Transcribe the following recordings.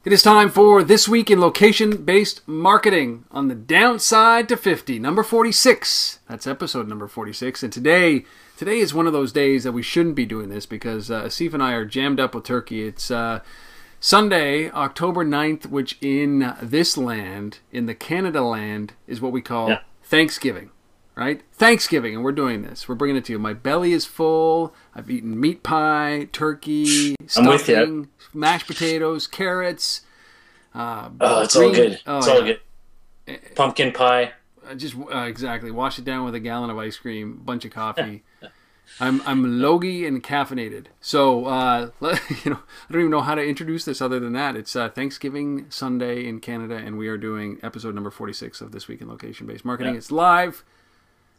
It is time for This Week in Location-Based Marketing on the Downside to 50, number 46. That's episode number 46. And today is one of those days that we shouldn't be doing this because Asif and I are jammed up with turkey. It's Sunday, October 9th, which in this land, in the Canada land, is what we call Thanksgiving, right? Thanksgiving, and we're doing this. We're bringing it to you. My belly is full. I've eaten meat pie, turkey, stuffing, mashed potatoes, carrots. It's all good. It's all good. Pumpkin pie. Exactly. Wash it down with a gallon of ice cream, bunch of coffee. I'm logy and caffeinated. So I don't even know how to introduce this other than that. It's Thanksgiving Sunday in Canada, and we are doing episode number 46 of This Week in Location-Based Marketing. It's live.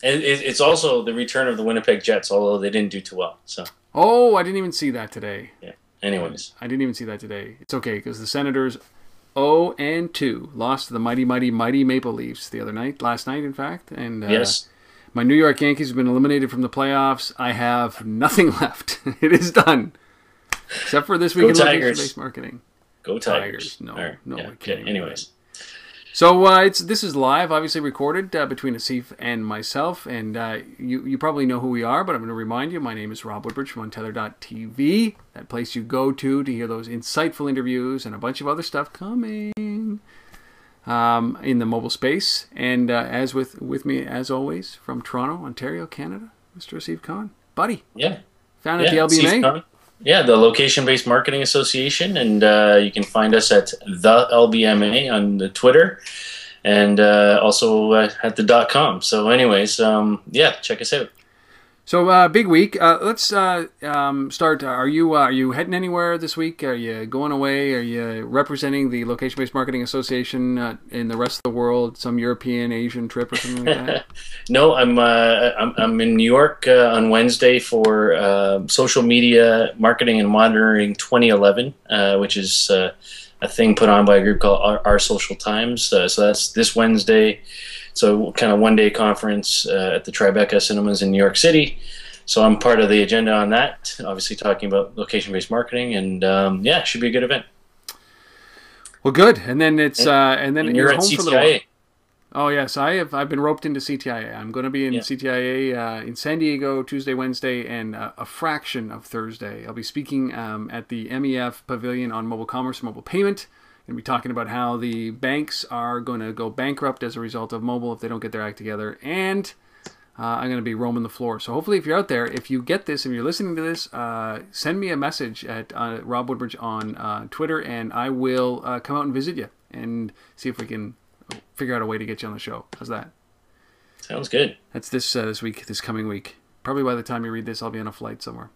And it's also the return of the Winnipeg Jets, although they didn't do too well. So. Oh, I didn't even see that today. Yeah. Anyways. I didn't even see that today. It's okay, because the Senators 0-2 lost to the mighty Maple Leafs last night, in fact. And yes. My New York Yankees have been eliminated from the playoffs. I have nothing left. It is done. Except for This Week in Location-Based Marketing. Go Tigers. No, right. no. Yeah. Okay. Anyways. So this is live, obviously recorded between Asif and myself, and you probably know who we are, but I'm going to remind you, my name is Rob Woodbridge from Untether.tv, that place you go to hear those insightful interviews and a bunch of other stuff coming in the mobile space. And as with me, as always, from Toronto, Ontario, Canada, Mr. Asif Khan. Buddy. Yeah. Found at the LBMA. Yeah, the Location-Based Marketing Association, and you can find us at the LBMA on the Twitter, and also at the .com. So, anyways, check us out. So, big week. Let's start. Are you heading anywhere this week? Are you going away? Are you representing the Location-Based Marketing Association in the rest of the world? Some European, Asian trip or something like that? No, I'm in New York on Wednesday for Social Media Marketing and Monitoring 2011, which is a thing put on by a group called Our Social Times. So that's this Wednesday. So kind of one-day conference at the Tribeca Cinemas in New York City. So I'm part of the agenda on that, obviously talking about location-based marketing, and it should be a good event. Well, good. And then you're at home CTIA. for a little while. Oh yes, I've been roped into CTIA. I'm going to be in CTIA in San Diego Tuesday, Wednesday, and a fraction of Thursday. I'll be speaking at the MEF Pavilion on mobile commerce, mobile payment. Going to be talking about how the banks are going to go bankrupt as a result of mobile if they don't get their act together, and I'm going to be roaming the floor. So hopefully, if you're out there, if you get this, if you're listening to this, send me a message at Rob Woodbridge on Twitter, and I will come out and visit you and see if we can figure out a way to get you on the show. How's that? Sounds good. That's this coming week. Probably by the time you read this, I'll be on a flight somewhere.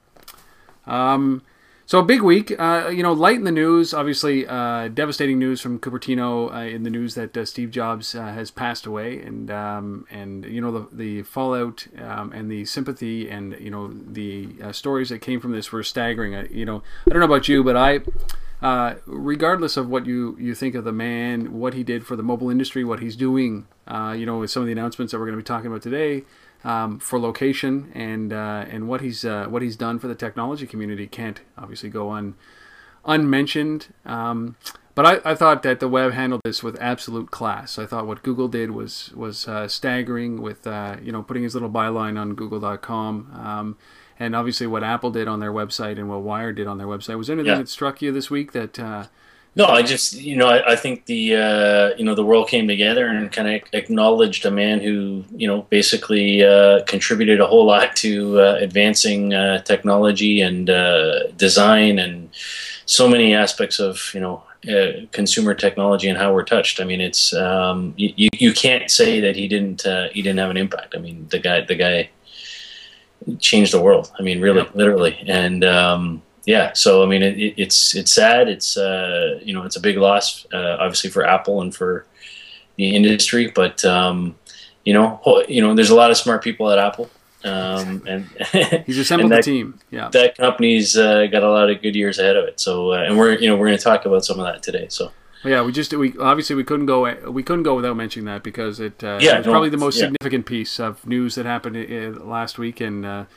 So a big week, light in the news, obviously devastating news from Cupertino in the news that Steve Jobs has passed away, and the fallout and the sympathy and the stories that came from this were staggering. I don't know about you, but regardless of what you think of the man, what he did for the mobile industry, what he's doing, with some of the announcements that we're going to be talking about today. For location and what he's done for the technology community can't obviously go unmentioned. But I thought that the web handled this with absolute class. I thought what Google did was staggering with putting his little byline on Google.com. And obviously what Apple did on their website and what Wired did on their website. Was there anything that struck you this week that? No, I just, I think the world came together and kind of acknowledged a man who, basically contributed a whole lot to advancing technology and design and so many aspects of, consumer technology and how we're touched. I mean, it's you can't say that he didn't have an impact. I mean, the guy changed the world. I mean, really, literally, and. So I mean, it's sad. It's it's a big loss, obviously for Apple and for the industry. But there's a lot of smart people at Apple, and he's assembled a team. Yeah, that company's got a lot of good years ahead of it. So and we're going to talk about some of that today. So. Yeah, we couldn't go without mentioning that because it was probably the most significant piece of news that happened last week, and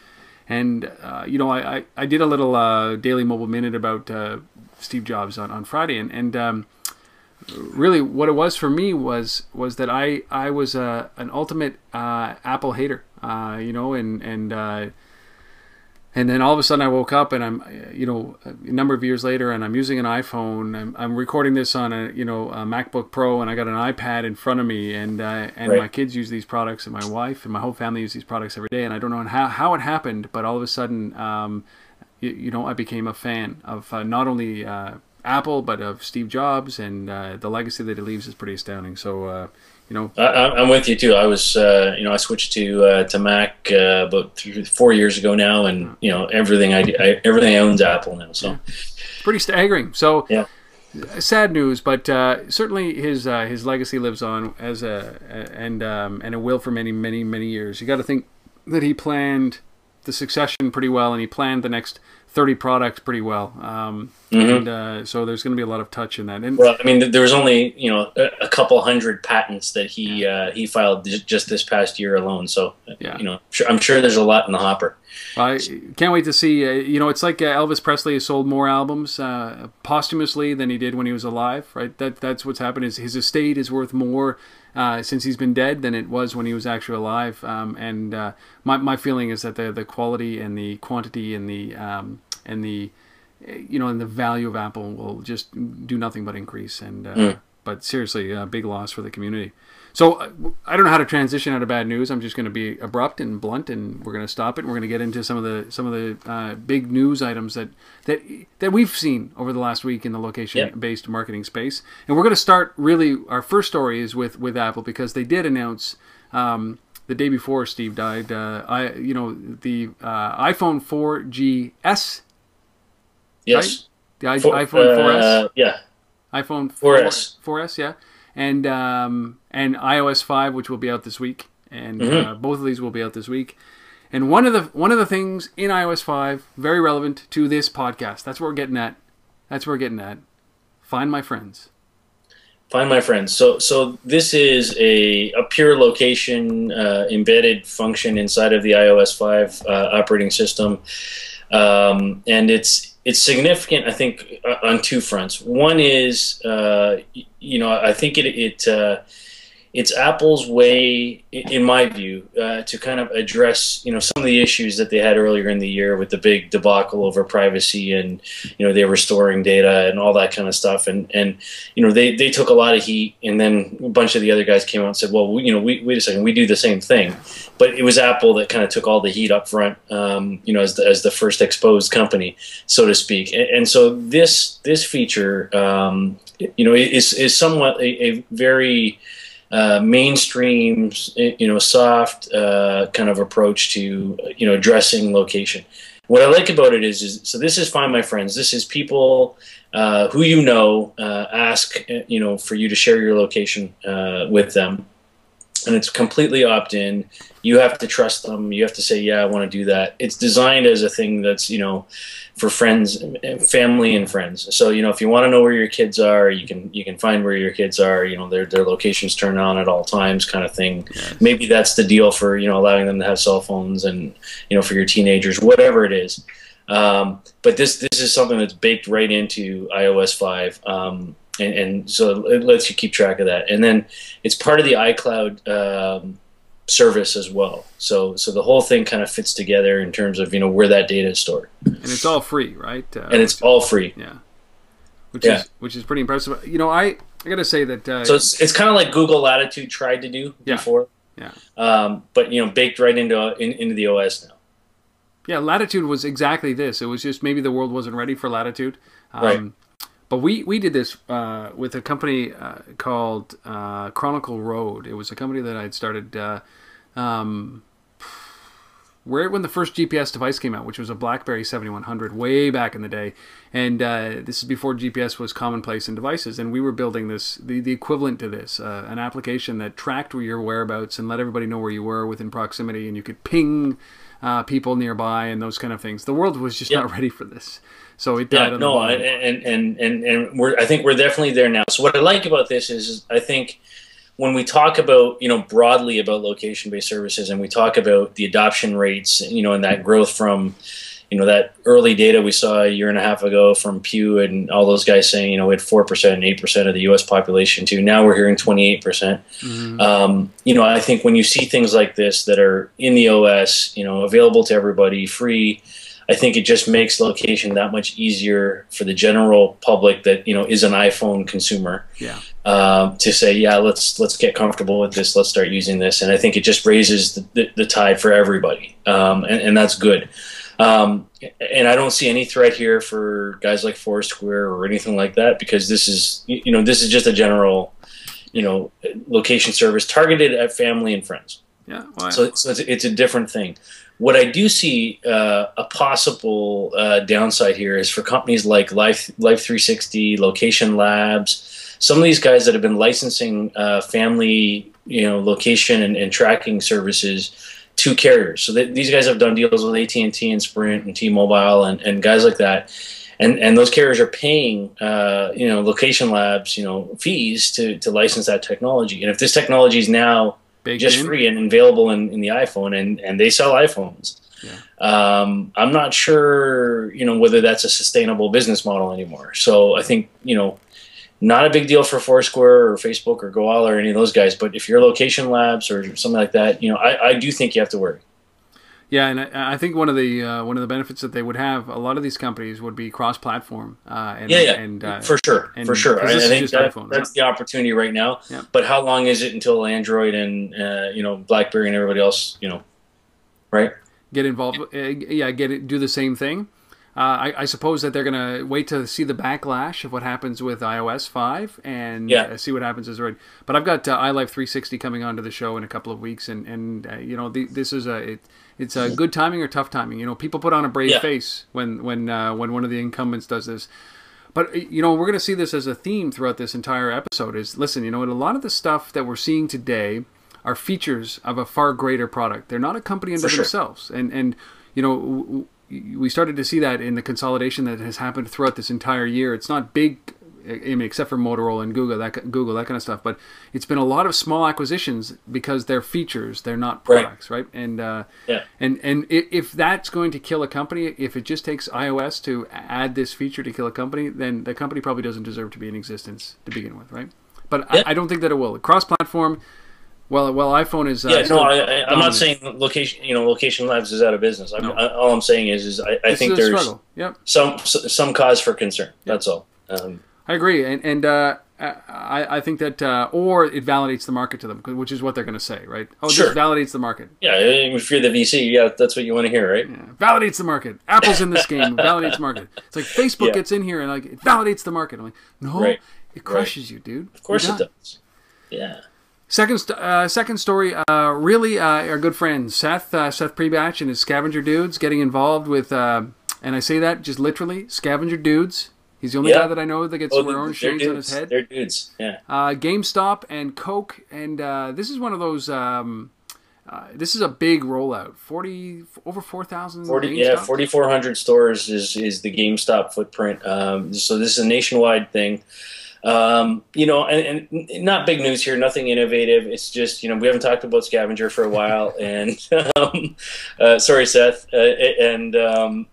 And you know, I did a little Daily Mobile Minute about Steve Jobs on Friday, and really what it was for me was that I was an ultimate Apple hater, you know, and then all of a sudden I woke up and I'm, you know, a number of years later, and I'm using an iPhone. I'm recording this on a, you know, a MacBook Pro, and I got an iPad in front of me, and my kids use these products, and my wife and my whole family use these products every day. And I don't know how it happened, but all of a sudden, you know, I became a fan of not only Apple, but of Steve Jobs, and the legacy that he leaves is pretty astounding. So, you know, I'm with you too. I was, you know, I switched to Mac about 4 years ago now, and you know, everything everything I owns Apple now. So, it's pretty staggering. So, yeah, sad news, but certainly his legacy lives on as and it will for many years. You got to think that he planned the succession pretty well, and he planned the next 30 products pretty well, and so there's going to be a lot of touch in that. And, well, I mean, there was only, you know, a couple hundred patents that he filed just this past year alone. So, you know, I'm sure there's a lot in the hopper. I can't wait to see. You know, it's like Elvis Presley has sold more albums posthumously than he did when he was alive, right? That's what's happened. Is his estate is worth more since he's been dead than it was when he was actually alive. And my feeling is that the quality and the quantity and the you know, and the value of Apple will just do nothing but increase. And but seriously, a big loss for the community. So I don't know how to transition out of bad news. I'm just going to be abrupt and blunt, and we're going to stop it. And we're going to get into some of the big news items that we've seen over the last week in the location-based marketing space. And we're going to start, really, our first story is with Apple, because they did announce the day before Steve died, you know, the iPhone 4GS. Yes. Right? The iPhone 4S. Yeah. iPhone 4S, yeah. And iOS 5, which will be out this week, and both of these will be out this week. And one of the things in iOS 5 very relevant to this podcast. That's what we're getting at. Find My Friends. Find My Friends. So this is a pure location embedded function inside of the iOS 5 operating system, and it's significant, I think, on two fronts. One is, you know, I think it's Apple's way, in my view, to kind of address, you know, some of the issues that they had earlier in the year with the big debacle over privacy, and, you know, they were storing data and all that kind of stuff. And you know, they took a lot of heat, and then a bunch of the other guys came out and said, well, you know, wait a second, we do the same thing. But it was Apple that kind of took all the heat up front, you know, as the first exposed company, so to speak. And so this feature, you know, is somewhat a very mainstream, you know, soft kind of approach to, you know, addressing location. What I like about it is so this is Find My Friends. This is people who you know ask, you know, for you to share your location with them, and it's completely opt-in. You have to trust them. You have to say, yeah, I want to do that. It's designed as a thing that's, you know, for friends, family, and friends. So, you know, if you want to know where your kids are, you can find where your kids are. You know, their locations turned on at all times, kind of thing. Yes. Maybe that's the deal for, you know, allowing them to have cell phones, and, you know, for your teenagers, whatever it is. But this is something that's baked right into iOS 5. And so it lets you keep track of that. And then it's part of the iCloud service as well. So the whole thing kind of fits together in terms of, you know, where that data is stored. And it's all free, right? And it's all free. Yeah. Which is pretty impressive. You know, I got to say that. So it's kind of like Google Latitude tried to do before. Yeah. But, you know, baked right into the OS now. Yeah, Latitude was exactly this. It was just maybe the world wasn't ready for Latitude. Right. But we did this with a company called Chronicle Road. It was a company that I'd started when the first GPS device came out, which was a BlackBerry 7100 way back in the day. And this is before GPS was commonplace in devices. And we were building this, the equivalent to this, an application that tracked your whereabouts and let everybody know where you were within proximity. And you could ping people nearby and those kind of things. The world was just not ready for this. So it died on the vine. And I think we're definitely there now. So what I like about this is I think when we talk about, broadly about location-based services, and we talk about the adoption rates, and that growth from, that early data we saw a year and a half ago from Pew and all those guys saying, we had 4% and 8% of the U.S. population to now we're hearing 28%. I think when you see things like this that are in the OS, available to everybody, free, I think it just makes location that much easier for the general public that is an iPhone consumer. Yeah. To say, yeah, let's get comfortable with this. Let's start using this, and I think it just raises the tide for everybody, and that's good. And I don't see any threat here for guys like Foursquare or anything like that, because this is just a general location service targeted at family and friends. Yeah. Well, so it's a different thing. What I do see a possible downside here is for companies like Life360, Location Labs, some of these guys that have been licensing family, location and tracking services to carriers. So these guys have done deals with AT&T and Sprint and T-Mobile and guys like that. And those carriers are paying, Location Labs, fees to license that technology. And if this technology is now just free and available in the iPhone, and they sell iPhones, I'm not sure, whether that's a sustainable business model anymore. So I think, not a big deal for Foursquare or Facebook or Goala or any of those guys. But if you're Location Labs or something like that, I do think you have to worry. Yeah, and I think one of the benefits that they would have, a lot of these companies would be cross-platform. For sure. I think that's the opportunity right now. Yeah. But how long is it until Android and BlackBerry and everybody else, right? Get involved? Do the same thing. I suppose that they're going to wait to see the backlash of what happens with iOS 5 and see what happens as right. But I've got Ilife 360 coming onto the show in a couple of weeks, and this is it's a good timing or tough timing. People put on a brave face when one of the incumbents does this. But we're going to see this as a theme throughout this entire episode. Is listen, a lot of the stuff that we're seeing today are features of a far greater product. They're not a company unto themselves, and we started to see that in the consolidation that has happened throughout this entire year. It's not big, except for Motorola and Google, that kind of stuff. But it's been a lot of small acquisitions because they're features, they're not products, right? And and if that's going to kill a company, if it just takes iOS to add this feature to kill a company, then the company probably doesn't deserve to be in existence to begin with, right? But I don't think that it will. Cross-platform. Well, iPhone is. I'm not saying Location Labs is out of business. All I'm saying is I think there's some cause for concern. That's all. I agree, and I think that or it validates the market to them, which is what they're going to say, right? Oh, this validates the market. Yeah, if you're the VC, that's what you want to hear, right? Yeah. Validates the market. Apple's in this game. Validates the market. It's like Facebook gets in here and it validates the market. I'm like, no, it crushes you, dude. Of course it does. Yeah. Second story, really our good friend Seth Prebatch and his Scavenger dudes getting involved with, and I say that just literally, Scavenger dudes. He's the only guy that I know that gets to wear orange shades on his head. They're dudes, yeah. GameStop and Coke, and this is one of those, this is a big rollout. Over 4,000 4,400 stores is the GameStop footprint. So this is a nationwide thing. And not big news here, nothing innovative. It's just, we haven't talked about Scavenger for a while, and sorry, Seth. I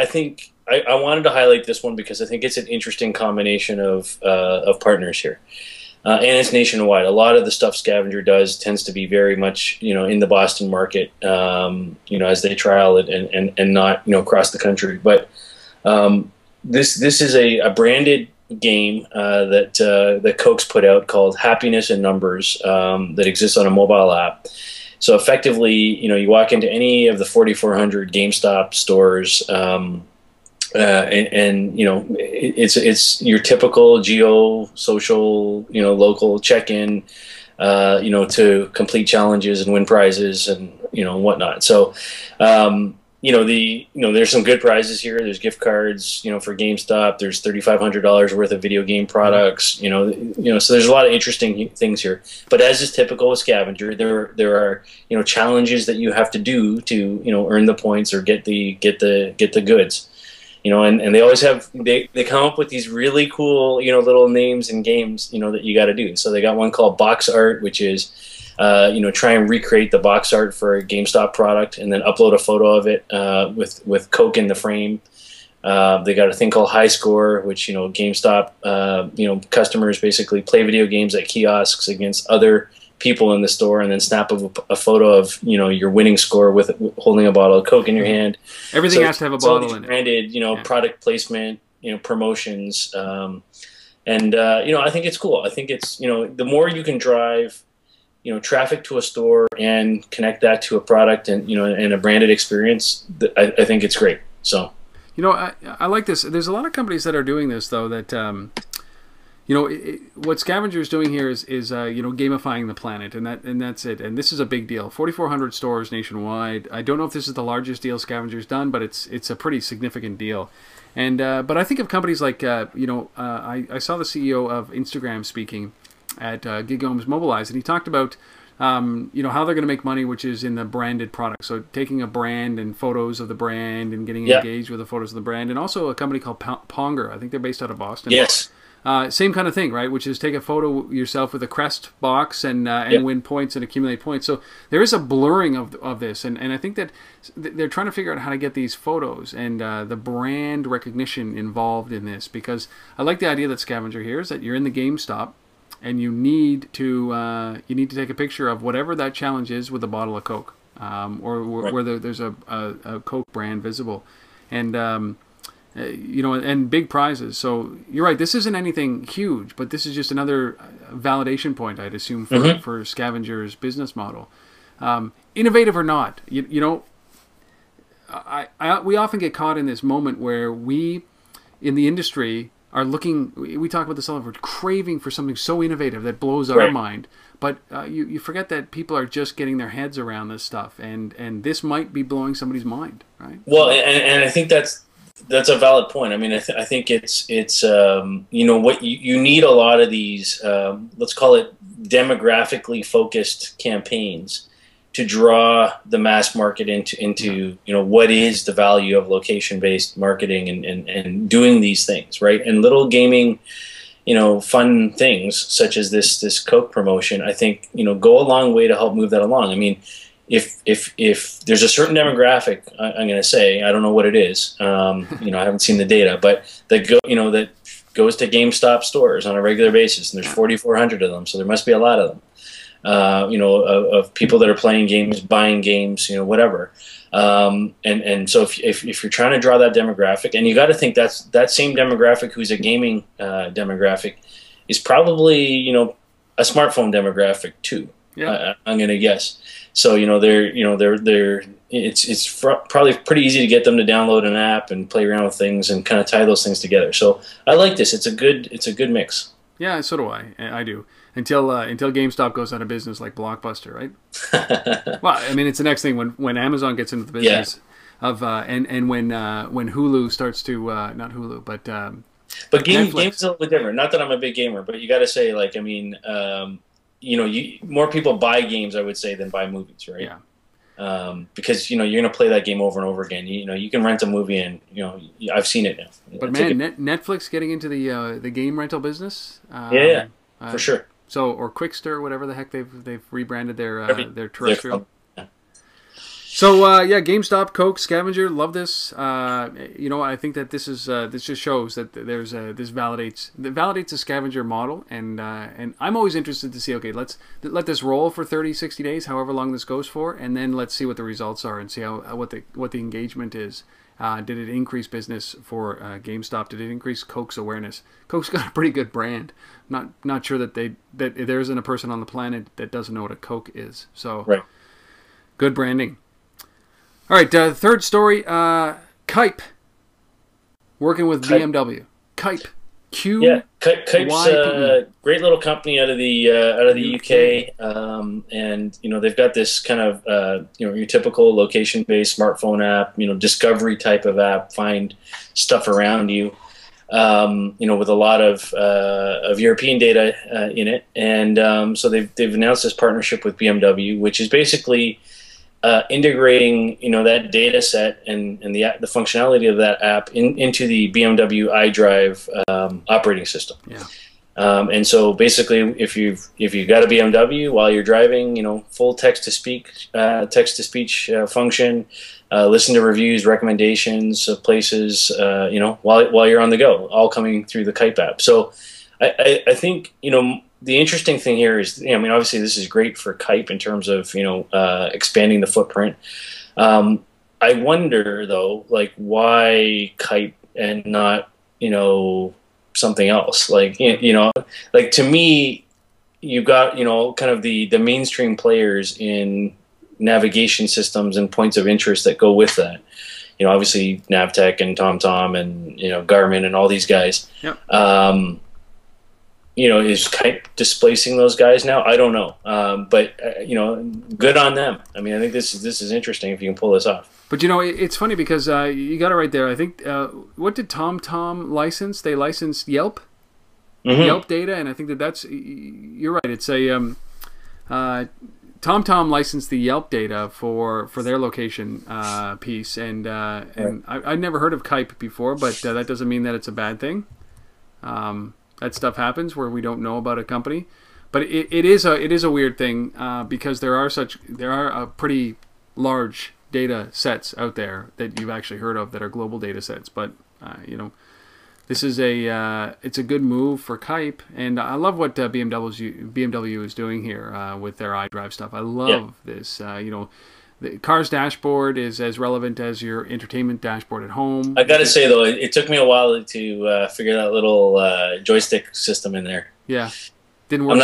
think I wanted to highlight this one because I think it's an interesting combination of partners here, and it's nationwide. A lot of the stuff Scavenger does tends to be very much, in the Boston market, as they trial it and not, across the country. But this is a branded game that Coke's put out called Happiness in Numbers, that exists on a mobile app. So effectively, you walk into any of the 4,400 GameStop stores, it's your typical geo-social, local check-in, to complete challenges and win prizes and whatnot. So there's some good prizes here. There's gift cards, for GameStop. There's $3,500 worth of video game products. So there's a lot of interesting things here. But as is typical with Scavenger, there are challenges that you have to do to earn the points or get the goods. and they always have, they come up with these really cool, little names and games, that you got to do. So they got one called Box Art, which is, try and recreate the box art for a GameStop product and then upload a photo of it with Coke in the frame. They got a thing called High Score, which, GameStop, customers basically play video games at kiosks against other people in the store and then snap a photo of, your winning score with holding a bottle of Coke in your hand. Everything has to have a bottle in it. Branded, product placement, promotions. I think it's cool. I think it's, the more you can drive, traffic to a store and connect that to a product and, and a branded experience, I think it's great. So. I like this. There's a lot of companies that are doing this, though, that, what Scavengers doing here is gamifying the planet, and that's it. And this is a big deal. 4,400 stores nationwide. I don't know if this is the largest deal Scavengers done, but it's a pretty significant deal. And but I think of companies like, I saw the CEO of Instagram speaking at GigHomes Mobilize, and he talked about how they're going to make money, which is in the branded product. So taking a brand and photos of the brand and getting engaged with the photos of the brand. And also a company called Ponger. I think they're based out of Boston. Yes. Same kind of thing, right? Which is take a photo yourself with a crest box and win points and accumulate points. So there is a blurring of this. And I think that they're trying to figure out how to get these photos and the brand recognition involved in this. Because I like the idea that Scavenger here is that you're in the GameStop, and you need to take a picture of whatever that challenge is with a bottle of Coke, or where there's a Coke brand visible, and and big prizes. So you're right. This isn't anything huge, but this is just another validation point, I'd assume, for Scavengers' business model. Innovative or not, we often get caught in this moment where we, in the industry, are looking, we talk about this all over, craving for something so innovative that blows our mind. But you forget that people are just getting their heads around this stuff, and this might be blowing somebody's mind, right? Well, and I think that's a valid point. I mean, I think it's what you need a lot of these, let's call it demographically focused campaigns to draw the mass market into what is the value of location-based marketing and doing these things, right? And little gaming, fun things such as this Coke promotion, I think, go a long way to help move that along. I mean, if there's a certain demographic, I'm going to say, I don't know what it is, I haven't seen the data, but that goes to GameStop stores on a regular basis, and there's 4,400 of them, so there must be a lot of them. Of people that are playing games, buying games, whatever. And so if you're trying to draw that demographic, and you got to think that same demographic who's a gaming demographic is probably a smartphone demographic too. Yeah. I'm gonna guess. So it's probably pretty easy to get them to download an app and play around with things and kind of tie those things together. So I like this. It's a good mix. Yeah, so do I. I do. Until GameStop goes out of business like Blockbuster, right? Well, I mean, it's the next thing when Amazon gets into the business of and when Hulu starts to not Hulu, but games is a little bit different. Not that I'm a big gamer, but you got to say, like, I mean, more people buy games, I would say, than buy movies, right? Yeah. Because you're gonna play that game over and over again. You can rent a movie, and I've seen it now. But man, Netflix getting into the game rental business. For sure. So, or Quickster, whatever the heck they've rebranded their terrestrial. So GameStop, Coke, Scavenger, love this. I think that this just shows that there's this validates the Scavenger model, and I'm always interested to see. Okay, let's let this roll for 30, 60 days, however long this goes for, and then let's see what the results are and see what the engagement is. Did it increase business for GameStop? Did it increase Coke's awareness? Coke's got a pretty good brand. Not sure that there isn't a person on the planet that doesn't know what a Coke is. So good branding. All right, third story. Qype working with BMW. Qype. Qype's a great little company out of the UK, and they've got this kind of your typical location-based smartphone app, discovery type of app, find stuff around you, with a lot of European data in it, and so they've announced this partnership with BMW, which is basically integrating, that data set and the functionality of that app into the BMW iDrive operating system. Yeah. And so basically, if you've got a BMW while you're driving, full text to speech function, listen to reviews, recommendations of places, while you're on the go, all coming through the Qype app. So I think the interesting thing here is, obviously this is great for Qype in terms of expanding the footprint. I wonder though, like, why Qype and not something else? Like, like, to me, you've got kind of the mainstream players in navigation systems and points of interest that go with that. Obviously Navtech and TomTom and Garmin and all these guys. Yep. Is Qype displacing those guys now? I don't know. But good on them. I mean, I think this is interesting if you can pull this off. But it's funny because you got it right there. I think what did TomTom license? They licensed Yelp, Yelp data, and I think that's, you're right. It's a TomTom licensed the Yelp data for their location piece, and I'd never heard of Qype before, but that doesn't mean that it's a bad thing. That stuff happens where we don't know about a company, but it is a weird thing because there are pretty large data sets out there that you've actually heard of that are global data sets. But this is it's a good move for Qype, and I love what BMW is doing here with their iDrive stuff. I love this. The car's dashboard is as relevant as your entertainment dashboard at home. I gotta say though, it took me a while to figure that little joystick system in there. Yeah, didn't work.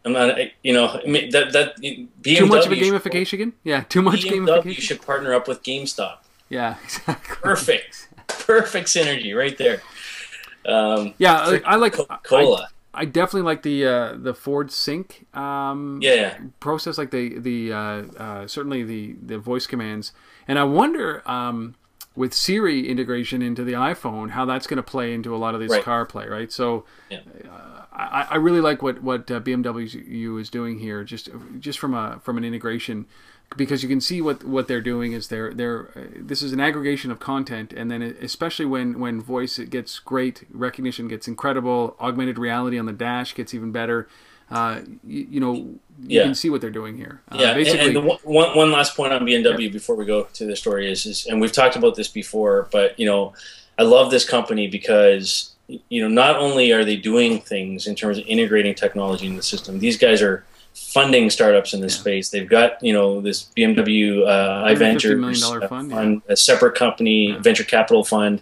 I'm not, that BMW, too much of a gamification again. Yeah, too much gamification. You should partner up with GameStop. Yeah, exactly. Perfect synergy right there. I like Coca-Cola. I definitely like the Ford Sync process, like the certainly the voice commands, and I wonder with Siri integration into the iPhone how that's going to play into a lot of this CarPlay, right? So I really like what BMW is doing here, just from an integration, because you can see what they're doing is this is an aggregation of content, and then especially when voice gets great, recognition gets incredible, augmented reality on the dash gets even better. You can see what they're doing here. Basically, and the one last point on BMW before we go to the story is, and we've talked about this before, but I love this company because not only are they doing things in terms of integrating technology in the system, these guys are funding startups in this space. They've got this BMW iVentures fund, a separate company, venture capital fund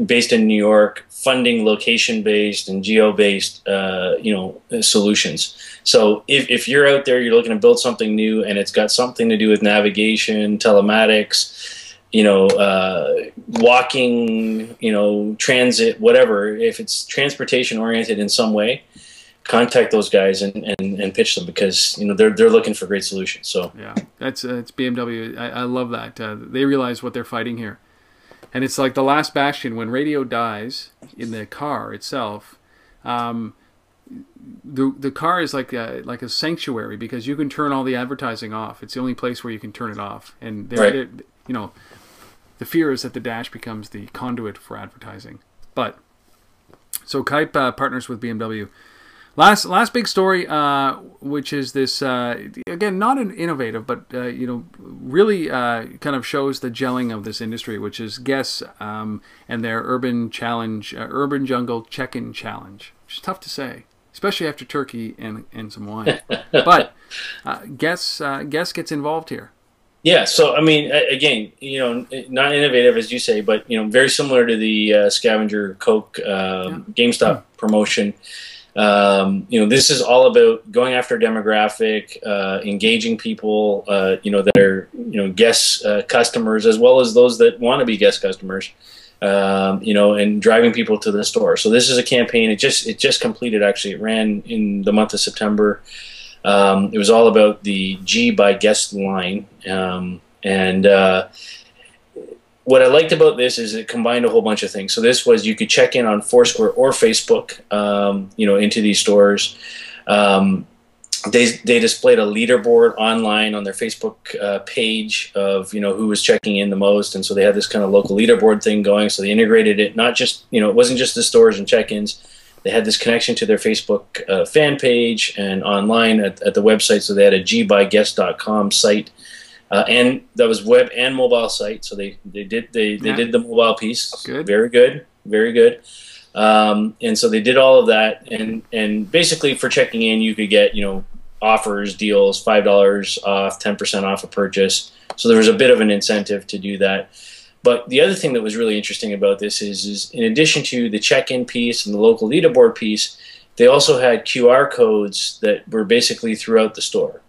based in New York, funding location-based and geo-based solutions. So if you're out there, you're looking to build something new, and it's got something to do with navigation, telematics, walking, transit, whatever. If it's transportation oriented in some way, contact those guys and pitch them, because they're looking for great solutions. So yeah, it's BMW. I love that they realize what they're fighting here, and it's like the last bastion. When radio dies in the car itself, the car is like a sanctuary, because you can turn all the advertising off. It's the only place where you can turn it off, and the fear is that the dash becomes the conduit for advertising. But so Qype partners with BMW. Last big story, which is this, again, not an innovative, but, really kind of shows the gelling of this industry, which is Guess and their Urban Jungle Check-In Challenge, which is tough to say, especially after turkey and some wine. But Guess gets involved here. Yeah, so, I mean, again, not innovative, as you say, but, very similar to the Scavenger Coke GameStop promotion. This is all about going after demographic, engaging people, that are, Guess customers, as well as those that want to be Guess customers, and driving people to the store. So this is a campaign. It just completed, actually. It ran in the month of September. It was all about the G by Guess line. What I liked about this is it combined a whole bunch of things. So this was, you could check in on Foursquare or Facebook, into these stores. they displayed a leaderboard online on their Facebook page of, you know, who was checking in the most, and so they had this kind of local leaderboard thing going. So they integrated it, not just, you know, it wasn't just the stores and check-ins. They had this connection to their Facebook fan page and online at the website. So they had a gbuyguest.com site, and that was web and mobile site. So they did the mobile piece. Good. Very good, very good. And so they did all of that, and basically for checking in, you could get, you know, offers, deals, $5 off, 10% off a purchase. So there was a bit of an incentive to do that. But the other thing that was really interesting about this is in addition to the check-in piece and the local leaderboard piece, they also had QR codes that were basically throughout the store.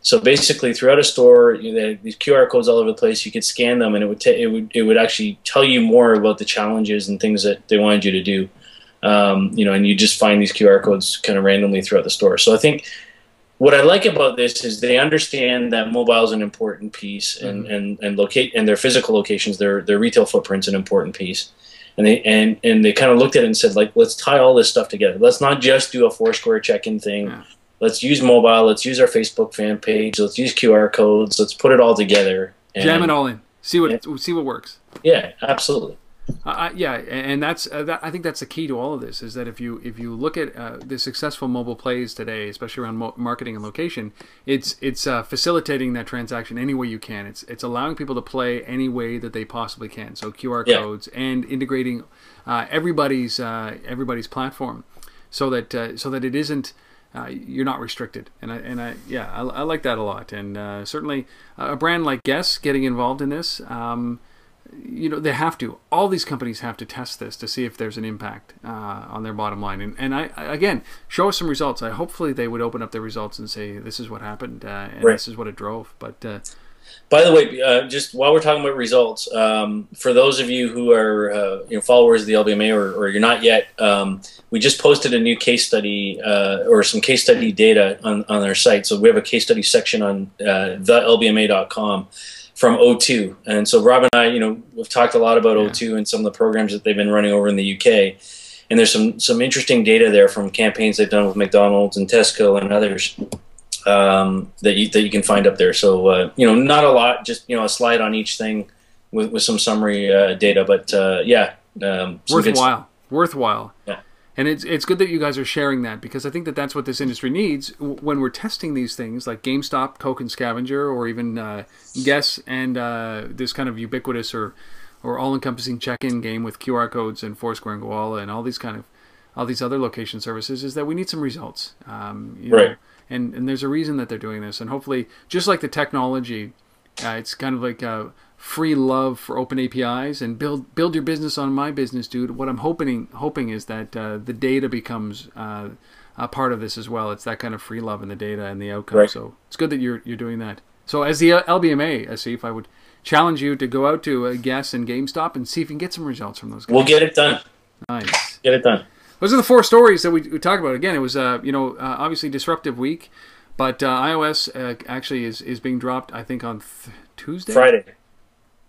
So basically, throughout a store, you know, these QR codes all over the place. You could scan them, and it would actually tell you more about the challenges and things that they wanted you to do. You know, and you just find these QR codes kind of randomly throughout the store. So I think what I like about this is they understand that mobile is an important piece, and and their physical locations, their retail footprint's an important piece. And they kind of looked at it and said, like, let's tie all this stuff together. Let's not just do a Foursquare check-in thing. Yeah. Let's use mobile. Let's use our Facebook fan page. Let's use QR codes. Let's put it all together. And jam it all in. See what works. Yeah, absolutely. Yeah, and that's I think that's the key to all of this, is that if you look at the successful mobile plays today, especially around marketing and location, it's facilitating that transaction any way you can. It's allowing people to play any way that they possibly can. So QR codes and integrating everybody's platform, so that it isn't. You're not restricted, and I like that a lot, and certainly a brand like Guess getting involved in this, you know, they have to. All these companies have to test this to see if there's an impact on their bottom line, and I again, show us some results. Hopefully they would open up their results and say this is what happened, and this is what it drove. But by the way, just while we're talking about results, for those of you who are you know, followers of the LBMA or you're not yet, we just posted a new case study or some case study data on our site. So we have a case study section on thelbma.com from O2, and so Rob and I, you know, we've talked a lot about O2 and some of the programs that they've been running over in the UK, and there's some interesting data there from campaigns they've done with McDonald's and Tesco and others. That you can find up there. So you know, not a lot, just, you know, a slide on each thing with some summary data, but yeah, worthwhile. Yeah. And it's good that you guys are sharing that, because I think that that's what this industry needs when we're testing these things like GameStop, Coke and Scavenger, or even Guess and this kind of ubiquitous or all-encompassing check-in game with QR codes and Foursquare and Goala and all these other location services, is that we need some results. You know, and there's a reason that they're doing this, and hopefully, just like the technology, it's kind of like free love for open APIs and build your business on my business, dude. What I'm hoping is that the data becomes a part of this as well. It's that kind of free love in the data and the outcome. Right. So it's good that you're doing that. So as the LBMA, Asif, I would challenge you to go out to Guess and GameStop and see if you can get some results from those guys. We'll get it done. Nice. Get it done. Those are the 4 stories that we talked about. Again, it was you know, obviously disruptive week, but iOS actually is being dropped, I think, on Tuesday? Friday.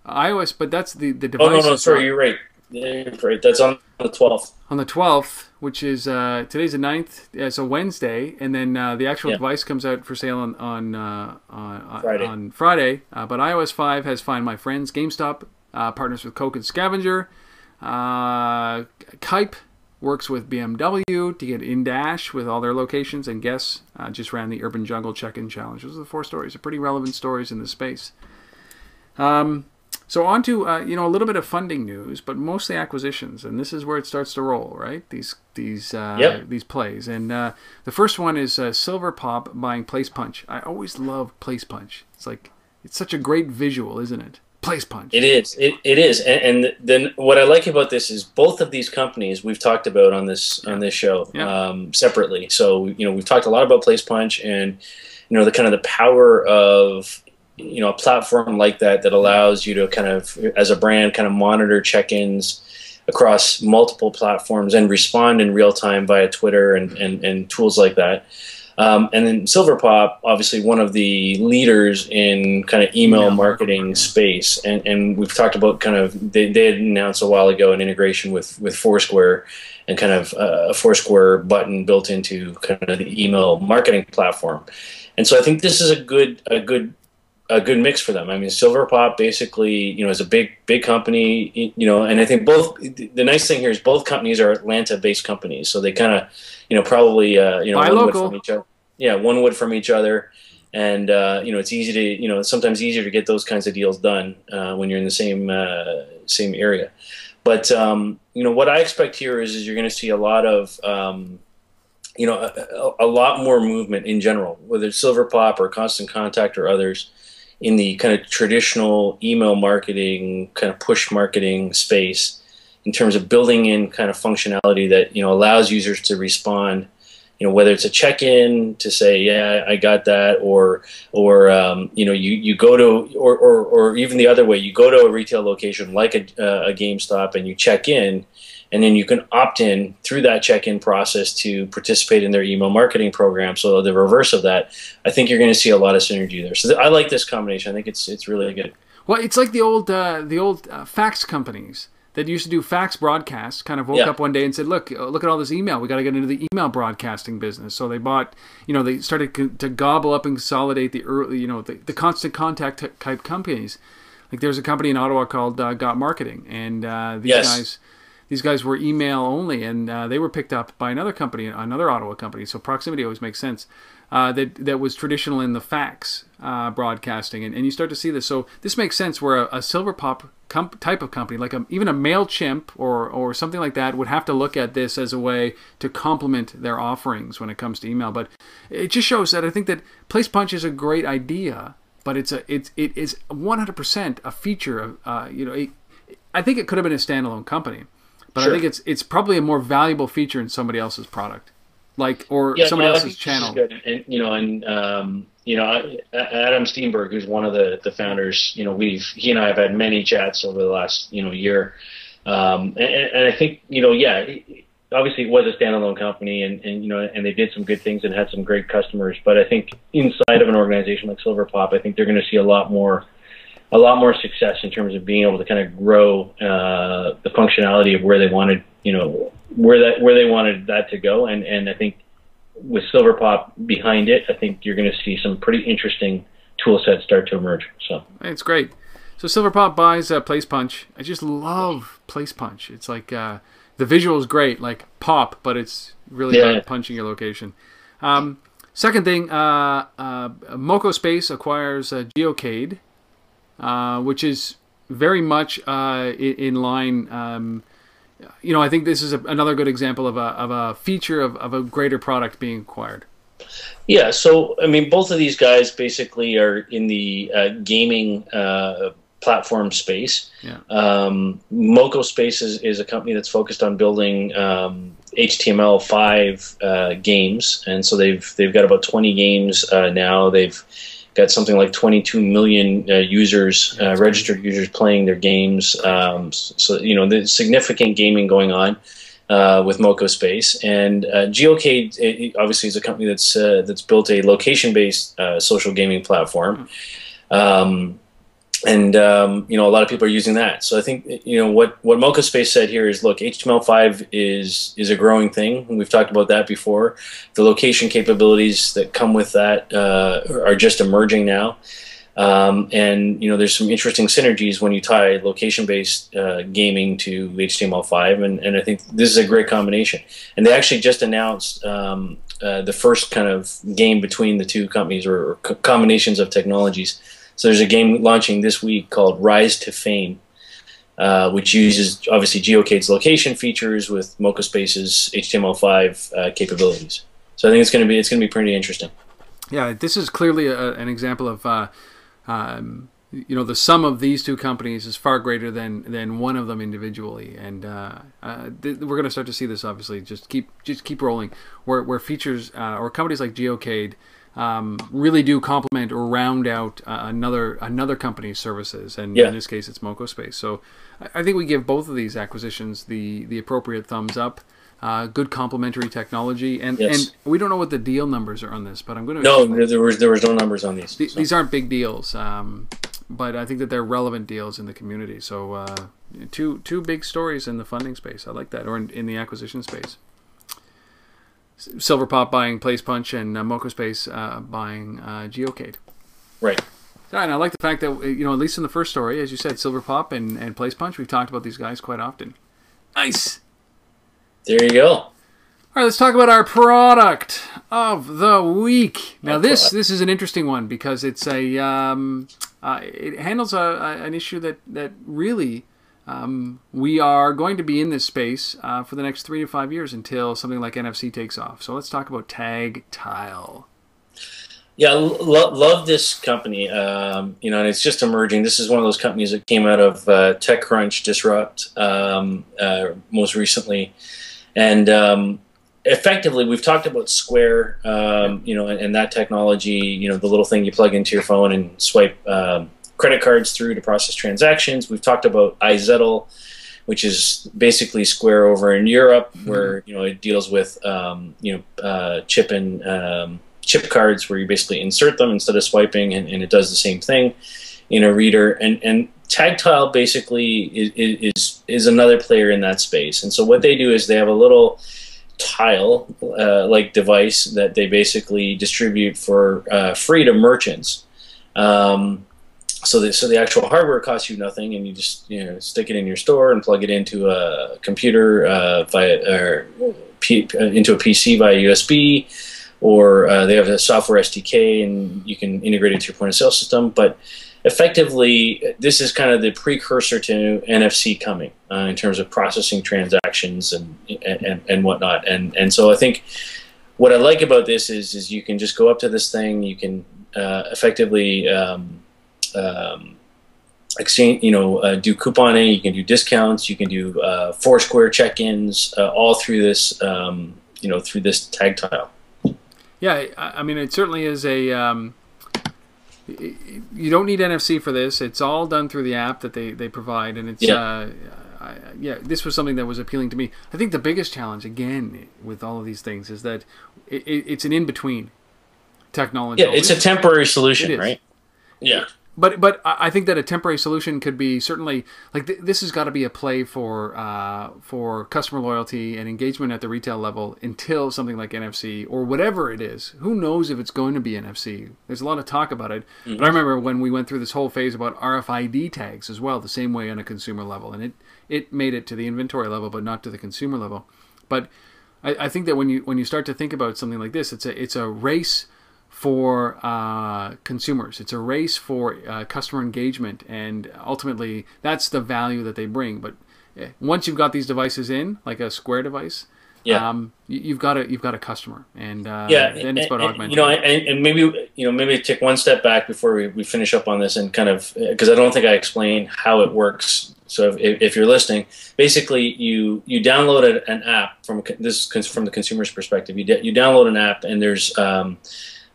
iOS, but that's the device. Oh, no, sorry, you're right. Yeah, you're right. That's on the 12th. On the 12th, which is today's the 9th, so Wednesday, and then the actual device comes out for sale on Friday. But iOS 5 has Find My Friends. GameStop partners with Coke and Scavenger. Qype works with BMW to get in-dash with all their locations, and Guess just ran the Urban Jungle Check-In Challenge. Those are the 4 stories. They're pretty relevant stories in this space. So on to you know, a little bit of funding news, but mostly acquisitions, and this is where it starts to roll, right? These plays, and the first one is SilverPop buying PlacePunch. I always love PlacePunch. It's such a great visual, isn't it? PlacePunch. It is. It is. And then what I like about this is both of these companies we've talked about on this show separately. So, you know, we've talked a lot about PlacePunch and, you know, the kind of the power of, you know, a platform like that allows you to kind of, as a brand, kind of monitor check-ins across multiple platforms and respond in real time via Twitter and tools like that. And then SilverPop, obviously one of the leaders in kind of email marketing space. And we've talked about kind of, they had announced a while ago an integration with Foursquare, and kind of a Foursquare button built into kind of the email marketing platform. And so I think this is a good mix for them. I mean, SilverPop basically, is a big company, and I think the nice thing here is both companies are Atlanta-based companies, so they kind of, probably, buy one local. wood from each other. Yeah, one wood from each other, and it's easy to, it's sometimes easier to get those kinds of deals done when you're in the same area. But what I expect here is you're going to see a lot of a lot more movement in general, whether it's SilverPop or Constant Contact or others, in the kind of traditional email marketing, kind of push marketing space, in terms of building in kind of functionality that allows users to respond. Whether it's a check-in to say, yeah, I got that, or you go to, or even the other way, you go to a retail location like a GameStop and you check in, and then you can opt in through that check-in process to participate in their email marketing program. So the reverse of that, I think you're going to see a lot of synergy there. So I like this combination. I think it's really good. Well, it's like the old fax companies that used to do fax broadcasts. Kind of woke up one day and said, look at all this email. We got to get into the email broadcasting business. So they bought, they started to gobble up and consolidate the early, the constant contact type companies. Like there's a company in Ottawa called Got Marketing, and these guys were email only, and they were picked up by another company, another Ottawa company. So proximity always makes sense. That was traditional in the fax broadcasting, and you start to see this. So this makes sense where a SilverPop type of company, like even a MailChimp or something like that, would have to look at this as a way to complement their offerings when it comes to email. But it just shows that I think that PlacePunch is a great idea, but it is 100% a feature of I think it could have been a standalone company, but sure. I think it's probably a more valuable feature in somebody else's product. Somebody else's channel. And Adam Steenberg, who's one of the founders, he and I have had many chats over the last year, and I think obviously it was a standalone company, and they did some good things and had some great customers. But I think inside of an organization like SilverPop, I think they're going to see a lot more success in terms of being able to kind of grow the functionality of where they wanted where they wanted that to go, and I think with SilverPop behind it, I think you're going to see some pretty interesting tool sets start to emerge. So it's great. So SilverPop buys PlacePunch. I just love PlacePunch. It's like the visual is great, like pop, but it's really about punching your location. Second thing, Mocospace acquires Geocade, which is very much in line. I think this is another good example of a feature of a greater product being acquired. Yeah, so I mean, both of these guys basically are in the gaming platform space. Yeah. Mocospace is a company that's focused on building HTML5 games, and so they've got about 20 games now. They've got something like 22 million users, registered users playing their games. So there's significant gaming going on with Mocospace. And Geocade obviously is a company that's built a location-based social gaming platform. And a lot of people are using that. So I think what Mocospace said here is, look, HTML5 is a growing thing, and we've talked about that before. The location capabilities that come with that are just emerging now, and there's some interesting synergies when you tie location-based gaming to HTML5, and I think this is a great combination. And they actually just announced the first kind of game between the two companies, or combinations of technologies. So there's a game launching this week called Rise to Fame, which uses obviously Geocade's location features with Mocospace's HTML5 capabilities. So I think it's going to be pretty interesting. Yeah, this is clearly an example of the sum of these two companies is far greater than one of them individually, and we're going to start to see this obviously just keep rolling, where features or companies like Geocade really do complement or round out another company's services, and in this case it's Mocospace. So I think we give both of these acquisitions the appropriate thumbs up. good complementary technology, and Yes. and we don't know what the deal numbers are on this, but I'm going to No, there was no numbers on these. So. These aren't big deals, but I think that they're relevant deals in the community. So two big stories in the funding space. I like that, or in the acquisition space. SilverPop buying PlacePunch and Mocospace buying Geocade. Right. And I like the fact that, at least in the first story, as you said, SilverPop and PlacePunch, we've talked about these guys quite often. Nice. There you go. All right, let's talk about our product of the week. Now, this is an interesting one because it's it handles an issue that really we are going to be in this space for the next 3 to 5 years until something like NFC takes off. So let's talk about TagTile. Yeah, love this company. And it's just emerging. This is one of those companies that came out of TechCrunch, Disrupt, most recently, and effectively, we've talked about Square, and that technology. The little thing you plug into your phone and swipe credit cards through to process transactions. We've talked about iZettle, which is basically Square over in Europe, where it deals with chip cards where you basically insert them instead of swiping, and it does the same thing in a reader. And TagTile basically is another player in that space. And so what they do is they have a little tile like device that they basically distribute for free to merchants. So the actual hardware costs you nothing, and you just stick it in your store and plug it into a computer into a PC via USB. Or they have a software SDK, and you can integrate it to your point-of-sale system. But effectively, this is kind of the precursor to NFC coming in terms of processing transactions and whatnot. And so I think what I like about this is you can just go up to this thing, you can effectively exchange, do couponing, you can do discounts, you can do Foursquare check-ins, all through this, through this TagTile. Yeah, I mean, it certainly is a. You don't need NFC for this. It's all done through the app that they provide, and it's this was something that was appealing to me. I think the biggest challenge, again, with all of these things, is that it's an in-between technology. Yeah, it's a temporary solution, right? Yeah. But I think that a temporary solution could be certainly like this has got to be a play for customer loyalty and engagement at the retail level until something like NFC or whatever it is. Who knows if it's going to be NFC? There's a lot of talk about it. But I remember when we went through this whole phase about RFID tags as well, the same way on a consumer level, and it made it to the inventory level, but not to the consumer level. But I think that when you start to think about something like this, it's a race for consumers. It's a race for customer engagement, and ultimately that's the value that they bring. But once you've got these devices in, like a Square device, you've got a customer, and then it's about augmenting. And maybe take one step back before we finish up on this, and kind of because I don't think I explained how it works. So if you're listening, basically you download an app from the consumer's perspective. You download an app, and there's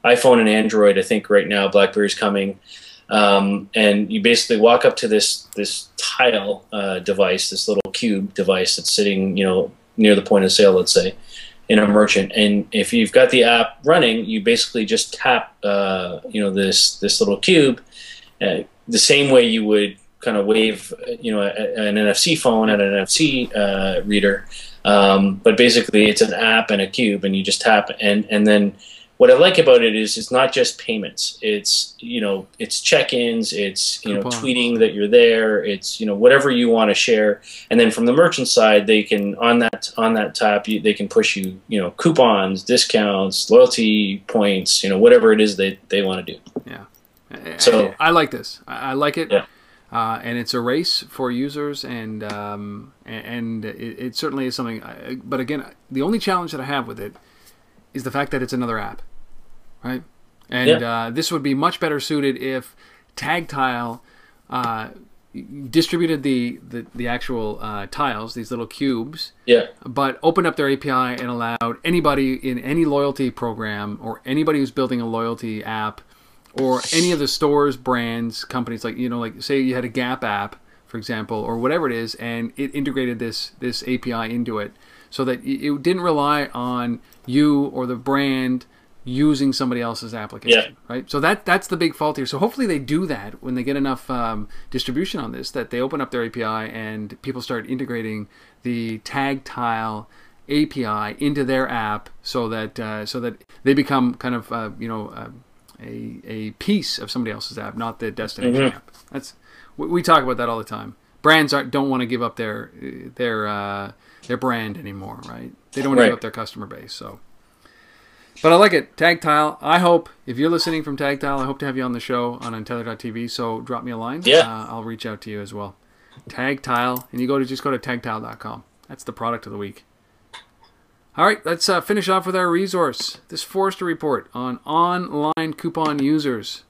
iPhone and Android. I think right now BlackBerry's coming, and you basically walk up to this tile device, this little cube device that's sitting near the point of sale, let's say, in a merchant. And if you've got the app running, you basically just tap this little cube the same way you would kind of wave an NFC phone at an NFC reader, but basically it's an app and a cube, and you just tap, and then what I like about it is it's not just payments. It's it's check-ins. It's tweeting that you're there. It's whatever you want to share. And then from the merchant side, they can on that tap they can push you coupons, discounts, loyalty points. Whatever it is they want to do. Yeah. So I like this. I like it. Yeah. And it's a race for users, and it certainly is something. But again, the only challenge that I have with it is the fact that it's another app, right? And this would be much better suited if TagTile distributed the actual tiles, these little cubes, but opened up their API and allowed anybody in any loyalty program or anybody who's building a loyalty app or any of the stores, brands, companies, like like say you had a Gap app, for example, or whatever it is, and it integrated this API into it. so that it didn't rely on you or the brand using somebody else's application, right? So that's the big fault here. So hopefully they do that when they get enough distribution on this, that they open up their API and people start integrating the TagTile API into their app, so that they become kind of a piece of somebody else's app, not the destination app. We talk about that all the time. Brands don't want to give up their brand anymore, right? They don't want to give up their customer base. So, but I like it. TagTile. I hope, if you're listening from TagTile, I hope to have you on the show on Untether.tv. So drop me a line. Yeah. I'll reach out to you as well. TagTile, and you just go to tagtile.com. That's the product of the week. All right, let's finish off with our resource. This Forrester report on online coupon users.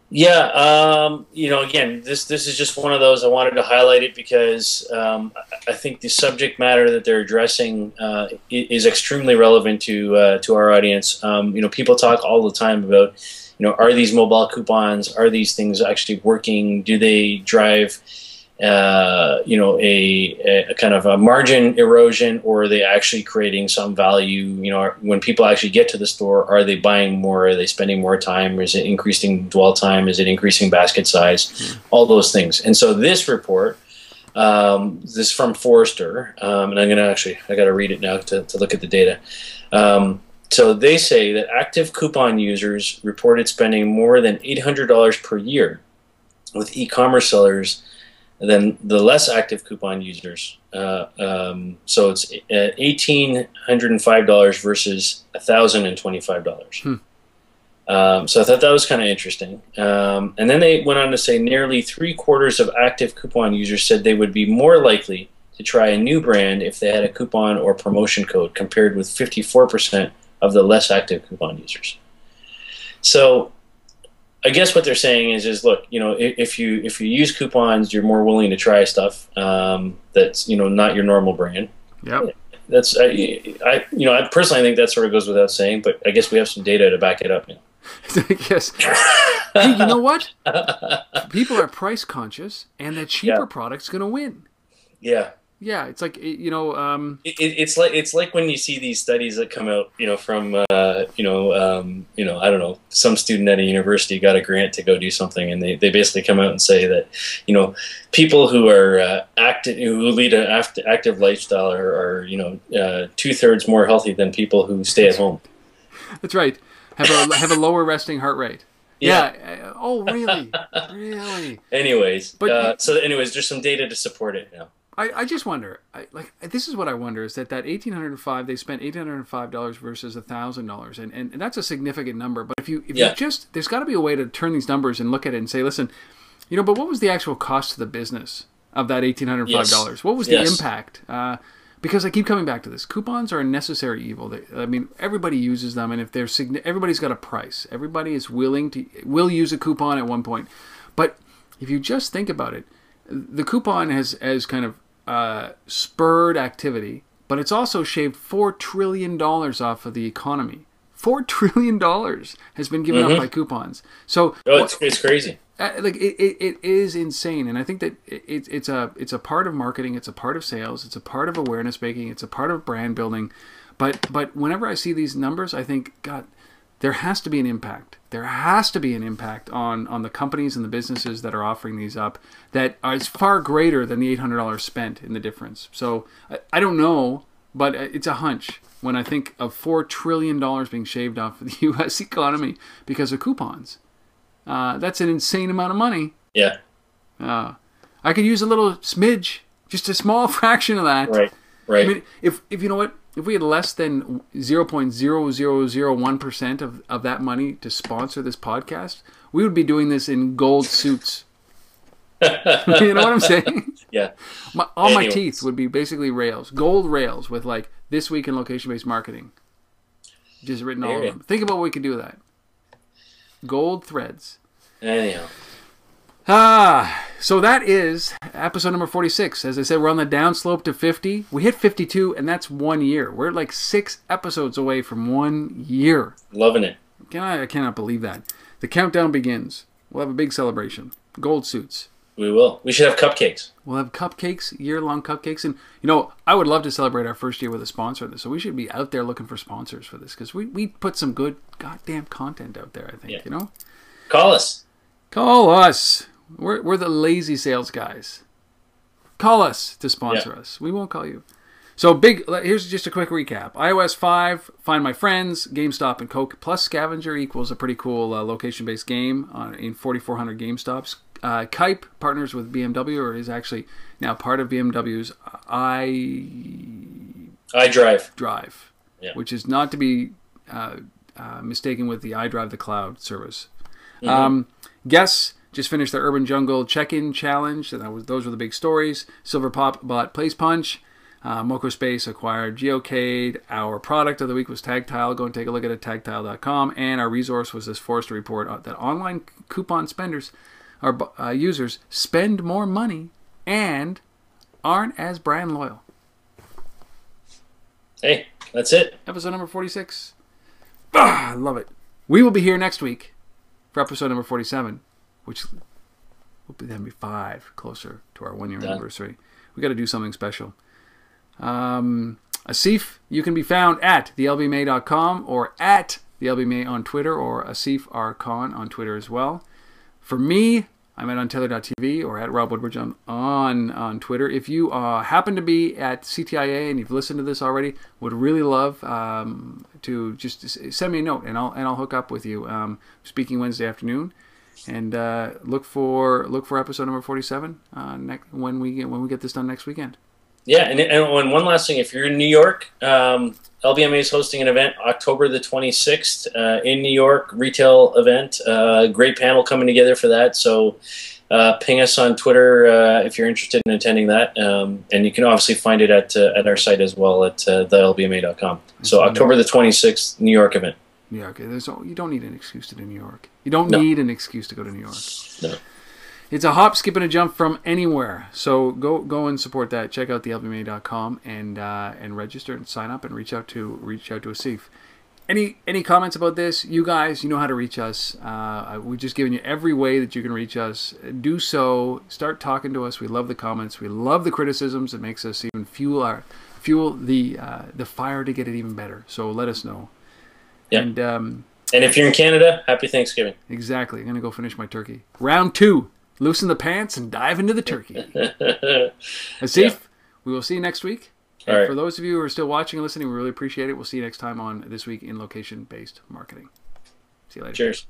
Yeah, again, this is just one of those. I wanted to highlight it because I think the subject matter that they're addressing is extremely relevant to our audience. People talk all the time about, are these mobile coupons? Are these things actually working? Do they drive a kind of a margin erosion, or are they actually creating some value? When people actually get to the store, are they buying more? Are they spending more time? Is it increasing dwell time? Is it increasing basket size? All those things. And so this report, this is from Forrester, and I got to read it now to look at the data. So they say that active coupon users reported spending more than $800 per year with e-commerce sellers than the less active coupon users. So it's $1,805 versus $1,025. So I thought that was kind of interesting. And then they went on to say nearly 3/4 of active coupon users said they would be more likely to try a new brand if they had a coupon or promotion code, compared with 54% of the less active coupon users. So I guess what they're saying is look, if you use coupons, you're more willing to try stuff that's not your normal brand. Yep. That's I personally think that sort of goes without saying, but I guess we have some data to back it up now. Yes. Hey, you know what? People are price conscious, and the cheaper product's going to win. Yeah. Yeah, it's like it's like when you see these studies that come out, from I don't know, some student at a university got a grant to go do something, and they basically come out and say that people who are who lead an active lifestyle are 2/3 more healthy than people who stay at home. That's right. Have a lower resting heart rate. Yeah. Oh, really? Really? Anyways, there's some data to support it now. I just wonder, this is what I wonder, is that $1,805, they spent $805 versus $1,000, and that's a significant number. But if you just, there's got to be a way to turn these numbers and look at it and say, listen, but what was the actual cost to the business of that $1,805? Yes. What was the impact? Because I keep coming back to this. Coupons are a necessary evil. Everybody uses them, and if they're everybody's got a price. Everybody is will use a coupon at one point. But if you just think about it, the coupon has kind of spurred activity, but it's also shaved $4 trillion off of the economy. $4 trillion has been given up by coupons. So it's crazy. It is insane, and I think that it's a part of marketing, it's a part of sales, it's a part of awareness making, it's a part of brand building. But whenever I see these numbers, I think, God, there has to be an impact. There has to be an impact on the companies and the businesses that are offering these up that is far greater than the $800 spent in the difference. So I don't know, but it's a hunch when I think of $4 trillion being shaved off of the U.S. economy because of coupons. That's an insane amount of money. Yeah. I could use a little smidge, just a small fraction of that. Right. I mean, if you know what? If we had less than 0.0001% of that money to sponsor this podcast, we would be doing this in gold suits. You know what I'm saying? Yeah. All my teeth would be basically rails, gold rails with like "This Week in Location-Based Marketing" just written all over them. Think about what we could do with that. Gold threads. Anyhow. So that is episode number 46. As I said, we're on the downslope to 50. We hit 52, and that's 1 year. We're like 6 episodes away from 1 year. Loving it. I cannot believe that. The countdown begins. We'll have a big celebration. Gold suits. We will. We should have cupcakes. We'll have cupcakes, year-long cupcakes. And, you know, I would love to celebrate our first year with a sponsor of this. So we should be out there looking for sponsors for this because we put some good goddamn content out there, I think, you know? Call us. Call us. We're the lazy sales guys. Call us to sponsor us. We won't call you. So here's just a quick recap. iOS 5, Find My Friends, GameStop and Coke, plus Scavenger equals a pretty cool location-based game in 4,400 GameStops. Qype partners with BMW, or is actually now part of BMW's iDrive, which is not to be mistaken with the iDrive, the cloud service. Guess just finished the Urban Jungle check-in challenge, and those were the big stories. SilverPop bought PlacePunch. Mocospace acquired Geocade. Our product of the week was TagTile. Go and take a look at it at tagtile.com. And our resource was this Forrester report that online coupon spenders, our users, spend more money and aren't as brand loyal. Hey, that's it. Episode number 46. I love it. We will be here next week for episode number 47, which will be 5, closer to our 1-year anniversary. We got to do something special. Asif, you can be found at thelbma.com or at thelbma on Twitter, or Asif Arkan on Twitter as well. For me, I'm at untethered.tv or at Rob Woodbridge on Twitter. If you happen to be at CTIA and you've listened to this already, would really love to just send me a note and I'll hook up with you. Speaking Wednesday afternoon, and look for episode number 47 when we get this done next weekend. Yeah, and one last thing, if you're in New York, LBMA is hosting an event October the 26th in New York, retail event. Great panel coming together for that. So ping us on Twitter if you're interested in attending that. And you can obviously find it at our site as well at thelbma.com. So October the 26th, New York event. New York. You don't need an excuse to do New York. You don't need an excuse to go to New York. No. It's a hop, skip, and a jump from anywhere. So go and support that. Check out thelbma.com and register and sign up and reach out to Asif. Any comments about this? You guys, you know how to reach us. We've just given you every way that you can reach us. Do so. Start talking to us. We love the comments. We love the criticisms. It makes us even fuel the fire to get it even better. So let us know. Yeah. And if you're in Canada, happy Thanksgiving. Exactly. I'm gonna go finish my turkey. Round 2. Loosen the pants and dive into the turkey. Asif, we will see you next week. And for those of you who are still watching and listening, we really appreciate it. We'll see you next time on This Week in Location-Based Marketing. See you later. Cheers.